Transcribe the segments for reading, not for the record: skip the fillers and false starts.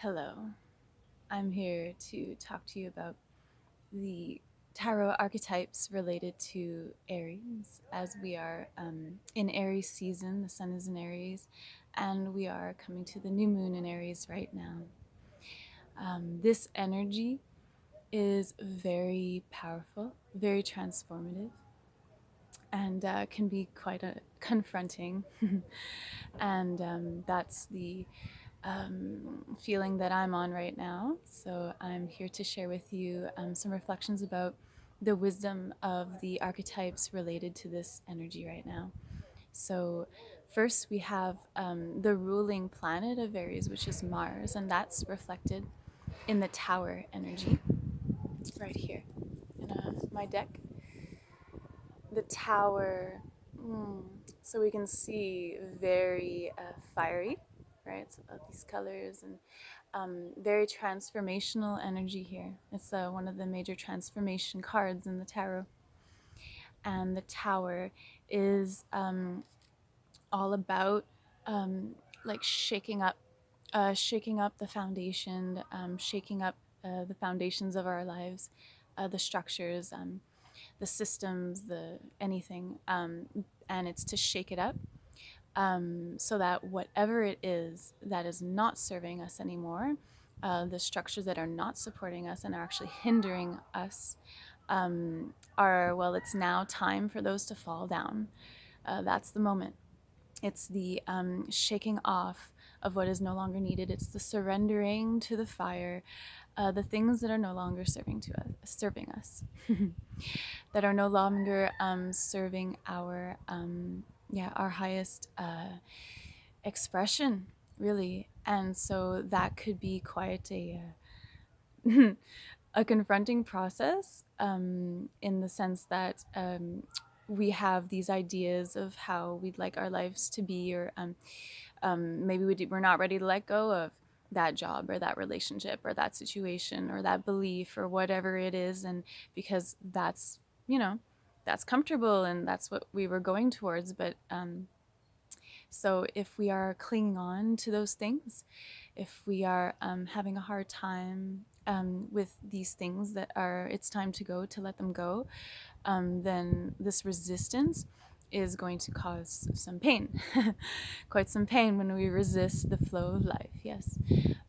Hello, I'm here to talk to you about the tarot archetypes related to Aries, as we are in Aries season. The sun is in Aries, and we are coming to the new moon in Aries right now. This energy is very powerful, very transformative, and can be quite confronting. And that's the feeling that I'm on right now. So I'm here to share with you some reflections about the wisdom of the archetypes related to this energy right now. So first we have the ruling planet of Aries, which is Mars, and that's reflected in the tower energy right here in my deck. The tower, so we can see very fiery, right? So these colors and very transformational energy here. It's one of the major transformation cards in the tarot. And the tower is all about like shaking up the foundation, shaking up the foundations of our lives, the structures, the systems, the anything, and it's to shake it up, so that whatever it is that is not serving us anymore, the structures that are not supporting us and are actually hindering us, it's now time for those to fall down. That's the moment. It's the shaking off of what is no longer needed. It's the surrendering to the fire, the things that are no longer serving us, that are no longer serving our our highest expression, really. And so that could be quite a confronting process, in the sense that we have these ideas of how we'd like our lives to be, or maybe we're not ready to let go of that job or that relationship or that situation or that belief or whatever it is, and because that's that's comfortable and that's what we were going towards. But so if we are clinging on to those things, if we are having a hard time with these things that are, it's time to go, to let them go, then this resistance is going to cause some pain, quite some pain, when we resist the flow of life. Yes,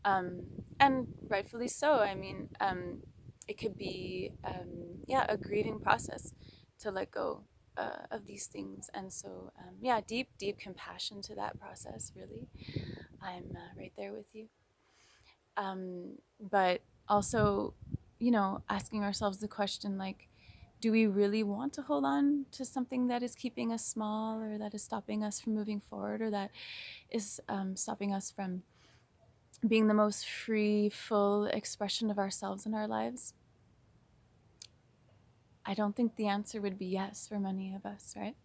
and rightfully so. I mean, it could be a grieving process to let go of these things, and so deep compassion to that process. Really, I'm right there with you. But also, asking ourselves the question, like, do we really want to hold on to something that is keeping us small, or that is stopping us from moving forward, or that is stopping us from being the most free, full expression of ourselves in our lives? I don't think the answer would be yes for many of us, right?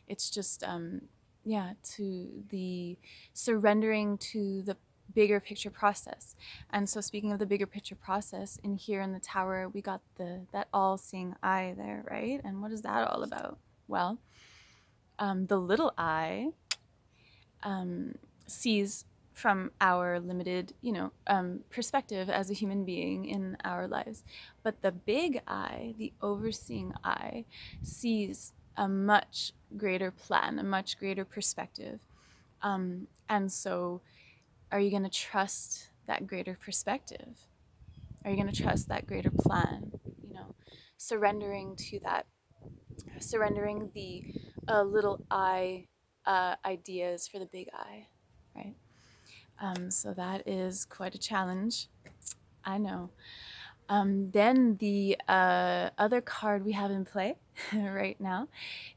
It's just, to the surrendering to the bigger picture process. And so, speaking of the bigger picture process, in here in the tower, we got that all-seeing eye there, right? And what is that all about? Well, the little eye sees from our limited, perspective as a human being in our lives. But the big eye, the overseeing eye, sees a much greater plan, a much greater perspective. And so, are you going to trust that greater perspective? Are you going to trust that greater plan? Surrendering to that, surrendering the little eye ideas for the big eye, right? So that is quite a challenge, I know. Then the other card we have in play right now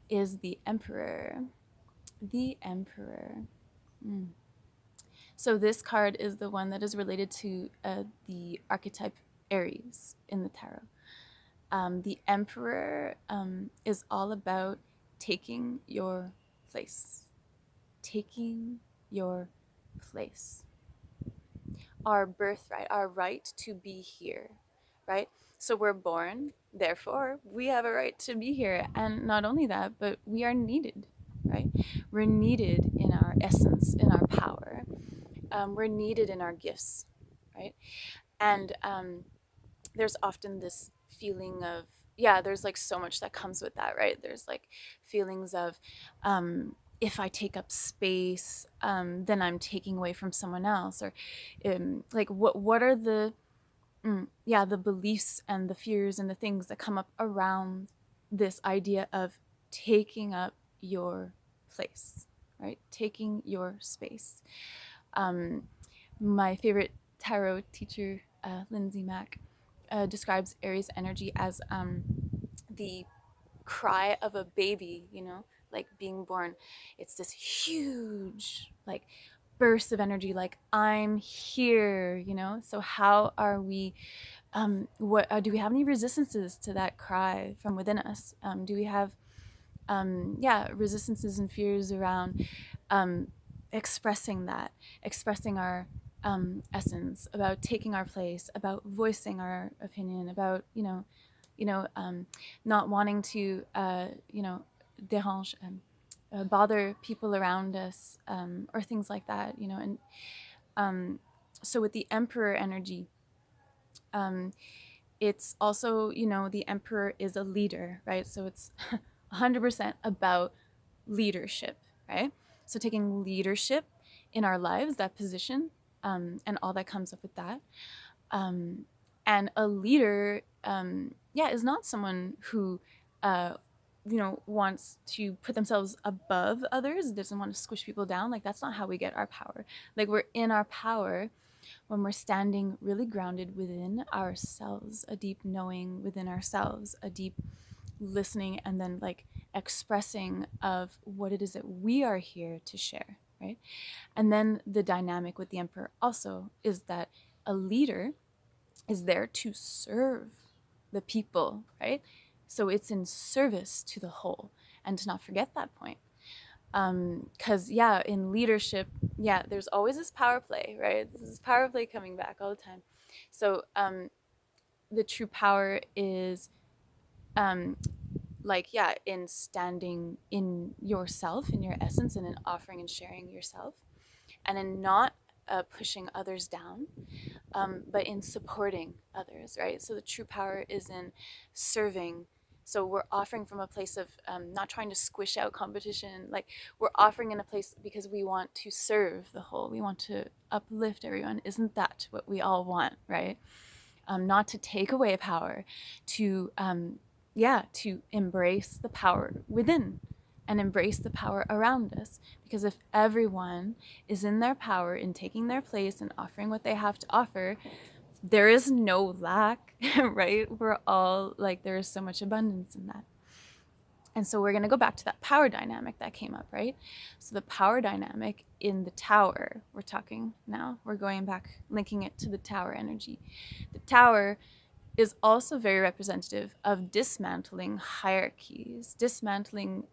is the Emperor. The Emperor. So this card is the one that is related to the archetype Aries in the tarot. The Emperor is all about taking your place. Taking your place. Our birthright, our right to be here, right? So we're born, therefore we have a right to be here. And not only that, but we are needed, right? We're needed in our essence, in our power. We're needed in our gifts, right? And there's often this feeling of, yeah, there's like so much that comes with that, right? There's like feelings of, if I take up space, then I'm taking away from someone else, or like what are the yeah, the beliefs and the fears and the things that come up around this idea of taking up your place, right? Taking your space. Um, my favorite tarot teacher, Lindsay Mack, describes Aries energy as the cry of a baby, you know, like being born. It's this huge, like, burst of energy, like, I'm here, you know? So, how are we? What do we have any resistances to that cry from within us? Do we have, yeah, resistances and fears around um, expressing that, expressing our essence, about taking our place, about voicing our opinion, about not wanting to dérange, bother people around us, or things like that, you know, and so with the Emperor energy. Um, it's also, the emperor is a leader, right? So it's 100% about leadership, right? So taking leadership in our lives, that position, and all that comes up with that. Um, and a leader, yeah, is not someone who, wants to put themselves above others, doesn't want to squish people down. Like, that's not how we get our power. Like, we're in our power when we're standing really grounded within ourselves, a deep knowing within ourselves, a deep listening, and then like expressing of what it is that we are here to share, right? And then the dynamic with the emperor also is that a leader is there to serve the people, right? So it's in service to the whole, and to not forget that point. Because yeah, in leadership, yeah, there's always this power play, right? This is power play coming back all the time. So the true power is um, like, yeah, in standing in yourself, in your essence, and in offering and sharing yourself, and in not pushing others down, but in supporting others, right? So the true power is in serving. So we're offering from a place of not trying to squish out competition. Like, we're offering in a place because we want to serve the whole. We want to uplift everyone. Isn't that what we all want, right? Not to take away power, to yeah, to embrace the power within and embrace the power around us. Because if everyone is in their power, in taking their place and offering what they have to offer, there is no lack, right? We're all like, there is so much abundance in that. And so we're going to go back to that power dynamic that came up, right? So the power dynamic in the tower, we're talking now, we're going back, linking it to the tower energy. The tower is also very representative of dismantling hierarchies, dismantling,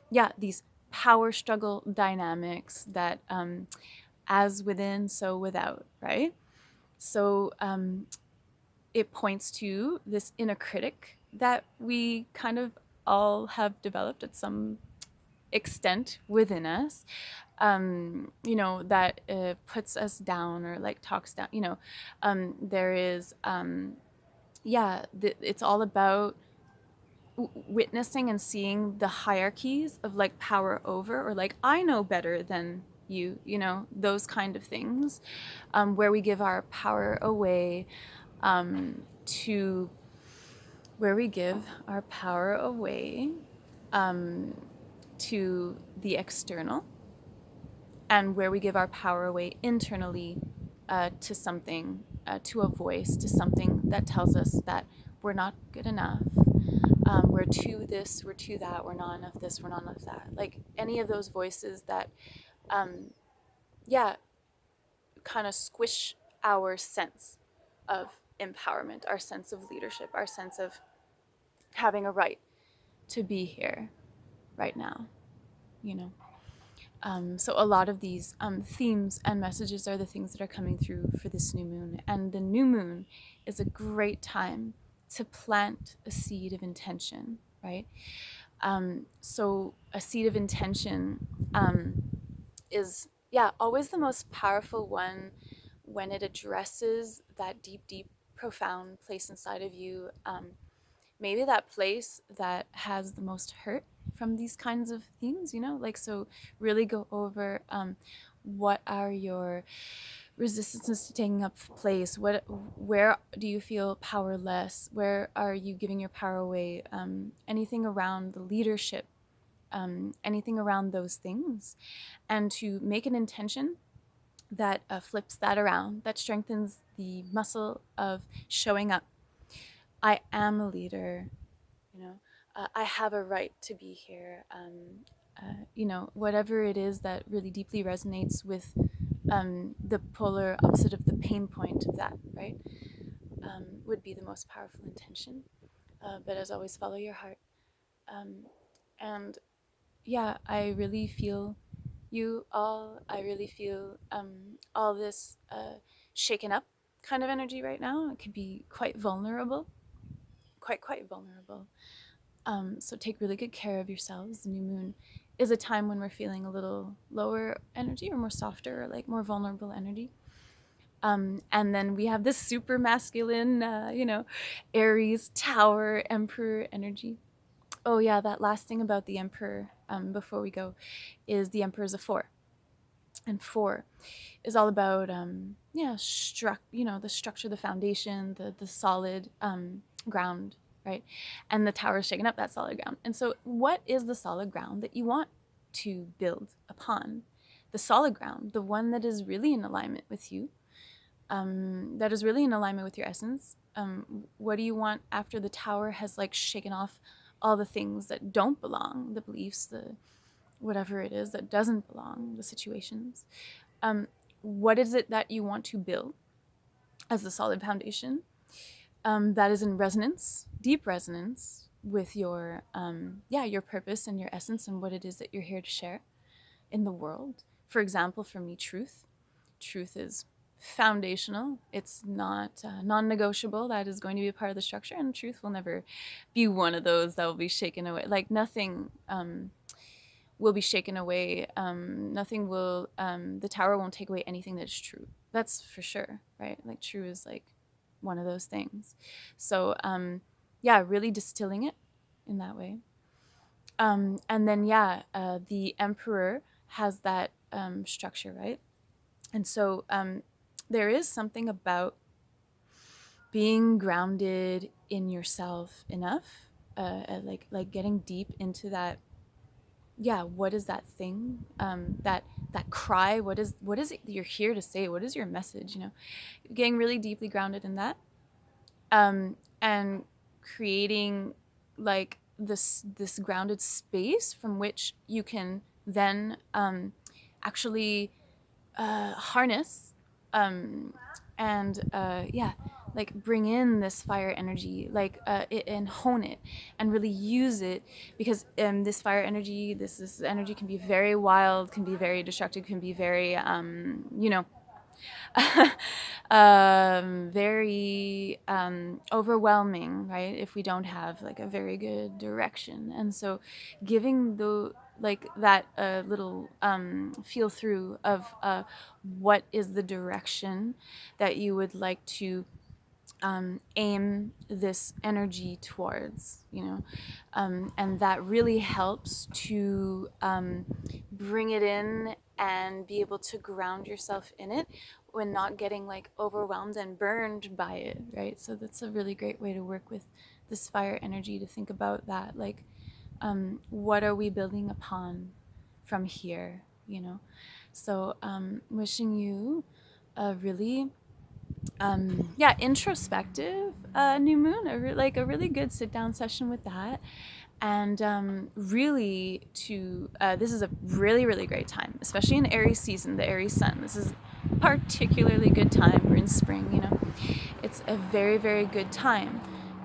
yeah, these power struggle dynamics that, as within, so without, right? So it points to this inner critic that we kind of all have developed at some extent within us, that puts us down or like talks down. There is, yeah, it's all about witnessing and seeing the hierarchies of like power over, or like, I know better than you, those kind of things, where we give our power away, to where we give our power away to the external, and where we give our power away internally, to something, to a voice, to something that tells us that we're not good enough. We're too this, we're too that, we're not enough this, we're not enough that. Like, any of those voices that, yeah, kind of squish our sense of empowerment, our sense of leadership, our sense of having a right to be here right now, you know. So a lot of these themes and messages are the things that are coming through for this new moon. And the new moon is a great time to plant a seed of intention, right? So a seed of intention is, yeah, always the most powerful one when it addresses that deep, deep, profound place inside of you, maybe that place that has the most hurt from these kinds of themes, like, so really go over what are your resistances to taking up place, where do you feel powerless, where are you giving your power away, anything around the leadership, anything around those things, and to make an intention that flips that around, that strengthens the muscle of showing up. I am a leader, I have a right to be here. Whatever it is that really deeply resonates with the polar opposite of the pain point of that, right, would be the most powerful intention. But as always, follow your heart. And yeah, I really feel you all. I really feel all this shaken up kind of energy right now. It can be quite vulnerable, quite vulnerable. So take really good care of yourselves. The new moon is a time when we're feeling a little lower energy, or more softer, or like more vulnerable energy. And then we have this super masculine, Aries, Tower, Emperor energy. Oh yeah, that last thing about the Emperor, before we go, is the Emperor is a 4. And 4 is all about, the structure, the foundation, the solid ground, right? And the tower is shaking up that solid ground. And so what is the solid ground that you want to build upon? The solid ground, the one that is really in alignment with you, that is really in alignment with your essence. What do you want after the tower has like shaken off all the things that don't belong, the beliefs, the whatever it is that doesn't belong, the situations? What is it that you want to build as the solid foundation, that is in resonance, deep resonance with your purpose and your essence, and what it is that you're here to share in the world? For example, for me, truth is foundational. It's not non-negotiable. That is going to be a part of the structure, and truth will never be one of those that will be shaken away. Like nothing will be shaken away. Nothing will, the tower won't take away anything that's true. That's for sure, right? Like true is like one of those things. So really distilling it in that way. And then the Emperor has that structure, right? And so there is something about being grounded in yourself enough, like getting deep into that. Yeah, what is that thing? That cry. What is it you're here to say? What is your message? Getting really deeply grounded in that, and creating like this grounded space from which you can then actually harness, and like bring in this fire energy, like and hone it and really use it, because this fire energy, this energy can be very wild, can be very destructive, can be very very overwhelming, right? If we don't have like a very good direction. And so giving the like that little feel through of what is the direction that you would like to aim this energy towards, and that really helps to bring it in and be able to ground yourself in it when not getting like overwhelmed and burned by it, right? So that's a really great way to work with this fire energy, to think about that, like what are we building upon from here, So wishing you a really introspective new moon, a really good sit down session with that. And really to this is a really, really great time, especially in Aries season, the Aries sun. This is particularly good time. We're in spring, it's a very, very good time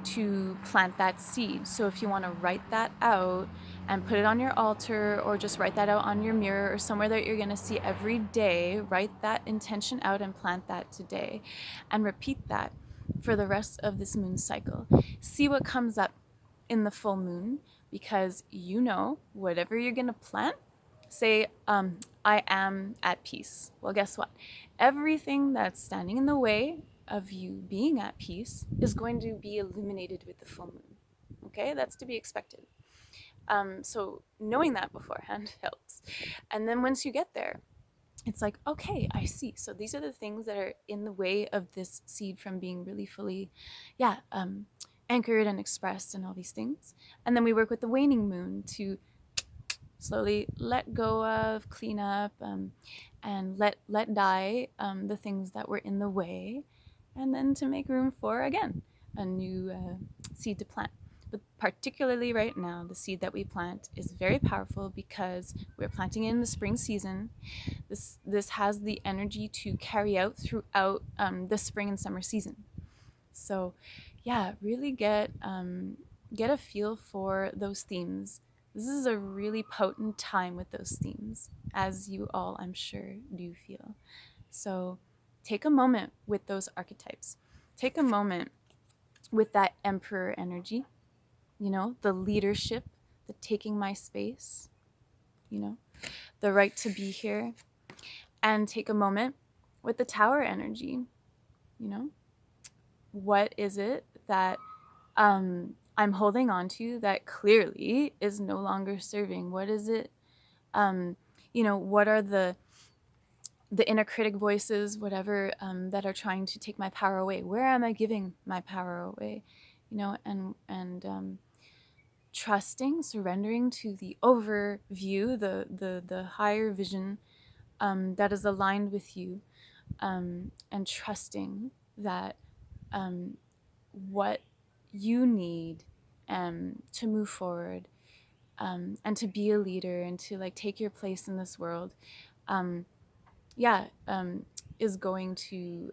to plant that seed. So if you want to write that out and put it on your altar, or just write that out on your mirror or somewhere that you're going to see every day, write that intention out and plant that today, and repeat that for the rest of this moon cycle. See what comes up in the full moon, because whatever you're going to plant, say, I am at peace. Well, guess what? Everything that's standing in the way of you being at peace is going to be illuminated with the full moon. Okay, that's to be expected. So knowing that beforehand helps. And then once you get there, it's like, okay, I see. So these are the things that are in the way of this seed from being really fully, anchored and expressed and all these things. And then we work with the waning moon to slowly let go of, clean up, and let die the things that were in the way, and then to make room for, again, a new seed to plant. But particularly right now, the seed that we plant is very powerful because we're planting it in the spring season. This has the energy to carry out throughout the spring and summer season. So, yeah, really get a feel for those themes. This is a really potent time with those themes, as you all, I'm sure, do feel. So, take a moment with those archetypes. Take a moment with that emperor energy, the leadership, the taking my space, the right to be here. And take a moment with the tower energy, what is it that I'm holding on to that clearly is no longer serving? What is it? What are the inner critic voices, whatever, that are trying to take my power away? Where am I giving my power away? And trusting, surrendering to the overview, the higher vision that is aligned with you, and trusting that what you need to move forward, and to be a leader and to take your place in this world, um, is going to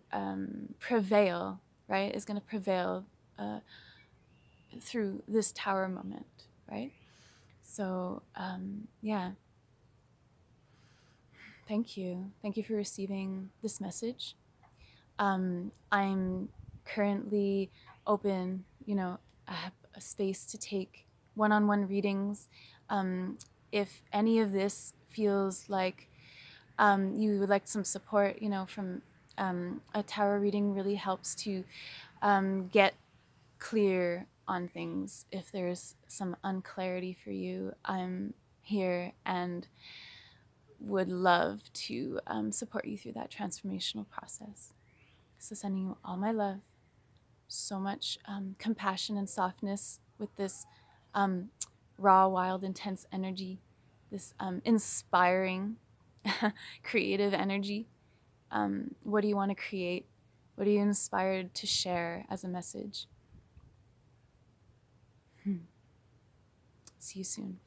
prevail, right? Is going to prevail uh, through this tower moment, right? So, thank you. Thank you for receiving this message. I'm currently open, I have a space to take one-on-one readings. If any of this feels like you would like some support, from a tarot reading, really helps to get clear on things. If there's some unclarity for you, I'm here and would love to support you through that transformational process. So sending you all my love, so much compassion and softness with this raw, wild, intense energy, this inspiring, creative energy. What do you want to create? What are you inspired to share as a message? See you soon.